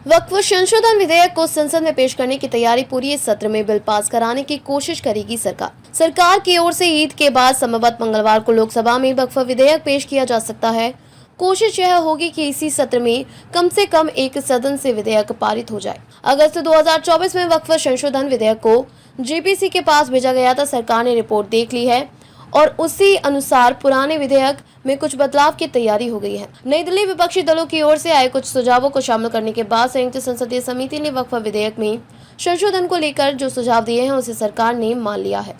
वक्फ संशोधन विधेयक को संसद में पेश करने की तैयारी पूरी। इस सत्र में बिल पास कराने की कोशिश करेगी सरकार की ओर से ईद के बाद संभवत मंगलवार को लोकसभा में वक्फ विधेयक पेश किया जा सकता है। कोशिश यह होगी कि इसी सत्र में कम से कम एक सदन से विधेयक पारित हो जाए। अगस्त 2024 में वक्फ संशोधन विधेयक को जेपीसी के पास भेजा गया था। सरकार ने रिपोर्ट देख ली है और उसी अनुसार पुराने विधेयक में कुछ बदलाव की तैयारी हो गई है। नई दिल्ली विपक्षी दलों की ओर से आए कुछ सुझावों को शामिल करने के बाद संयुक्त संसदीय समिति ने वक्फ विधेयक में संशोधन को लेकर जो सुझाव दिए हैं उसे सरकार ने मान लिया है।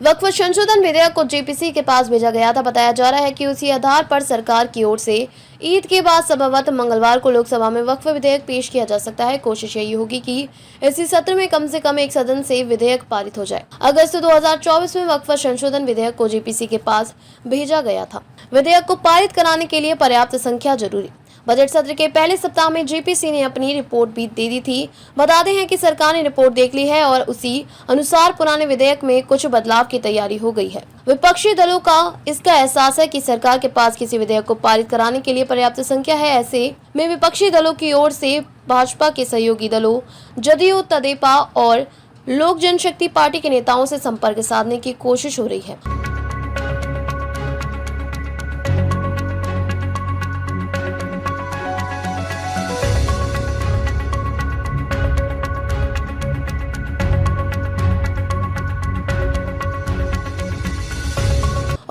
वक्फ संशोधन विधेयक को जेपीसी के पास भेजा गया था। बताया जा रहा है कि उसी आधार पर सरकार की ओर से ईद के बाद संभवत मंगलवार को लोकसभा में वक्फ विधेयक पेश किया जा सकता है। कोशिश यही होगी कि इसी सत्र में कम से कम एक सदन से विधेयक पारित हो जाए। अगस्त 2024 में वक्फ संशोधन विधेयक को जेपीसी के पास भेजा गया था। विधेयक को पारित कराने के लिए पर्याप्त संख्या जरूरी। बजट सत्र के पहले सप्ताह में जेपीसी ने अपनी रिपोर्ट भी दे दी थी। बता दें कि सरकार ने रिपोर्ट देख ली है और उसी अनुसार पुराने विधेयक में कुछ बदलाव की तैयारी हो गई है। विपक्षी दलों का इसका एहसास है कि सरकार के पास किसी विधेयक को पारित कराने के लिए पर्याप्त संख्या है। ऐसे में विपक्षी दलों की ओर से भाजपा के सहयोगी दलों जदयू, तेदेपा और लोक जनशक्ति पार्टी के नेताओं से संपर्क साधने की कोशिश हो रही है।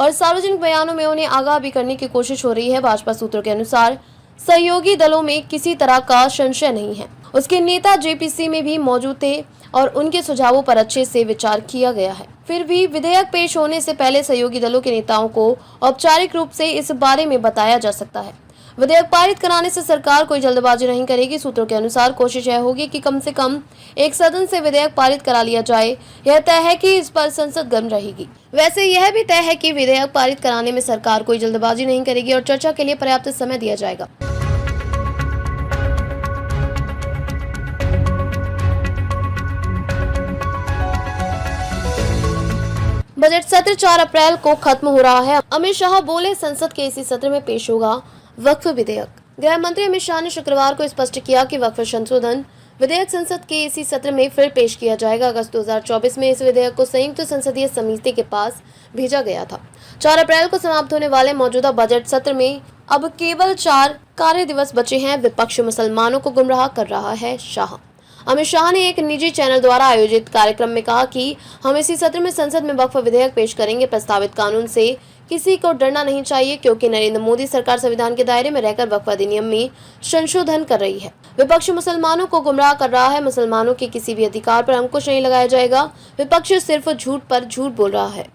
और सार्वजनिक बयानों में उन्हें आगाह भी करने की कोशिश हो रही है। भाजपा सूत्रों के अनुसार सहयोगी दलों में किसी तरह का संशय नहीं है। उसके नेता जेपीसी में भी मौजूद थे और उनके सुझावों पर अच्छे से विचार किया गया है। फिर भी विधेयक पेश होने से पहले सहयोगी दलों के नेताओं को औपचारिक रूप से इस बारे में बताया जा सकता है। विधेयक पारित कराने से सरकार कोई जल्दबाजी नहीं करेगी। सूत्रों के अनुसार कोशिश यह होगी कि कम से कम एक सदन से विधेयक पारित करा लिया जाए। यह तय है कि इस पर संसद गर्म रहेगी। वैसे यह भी तय है कि विधेयक पारित कराने में सरकार कोई जल्दबाजी नहीं करेगी और चर्चा के लिए पर्याप्त समय दिया जाएगा। बजट सत्र 4 अप्रैल को खत्म हो रहा है। अमित शाह बोले, संसद के इसी सत्र में पेश होगा वक्फ विधेयक। गृह मंत्री अमित शाह ने शुक्रवार को स्पष्ट किया कि वक्फ संशोधन विधेयक संसद के इसी सत्र में फिर पेश किया जाएगा। अगस्त 2024 में इस विधेयक को संयुक्त संसदीय समिति के पास भेजा गया था। 4 अप्रैल को समाप्त होने वाले मौजूदा बजट सत्र में अब केवल 4 कार्य दिवस बचे हैं। विपक्ष मुसलमानों को गुमराह कर रहा है, शाह। अमित शाह ने एक निजी चैनल द्वारा आयोजित कार्यक्रम में कहा कि हम इसी सत्र में संसद में वक्फ विधेयक पेश करेंगे। प्रस्तावित कानून से किसी को डरना नहीं चाहिए क्योंकि नरेंद्र मोदी सरकार संविधान के दायरे में रहकर वक्फ अधिनियम में संशोधन कर रही है। विपक्ष मुसलमानों को गुमराह कर रहा है। मुसलमानों के किसी भी अधिकार पर अंकुश नहीं लगाया जाएगा। विपक्ष सिर्फ झूठ पर झूठ बोल रहा है।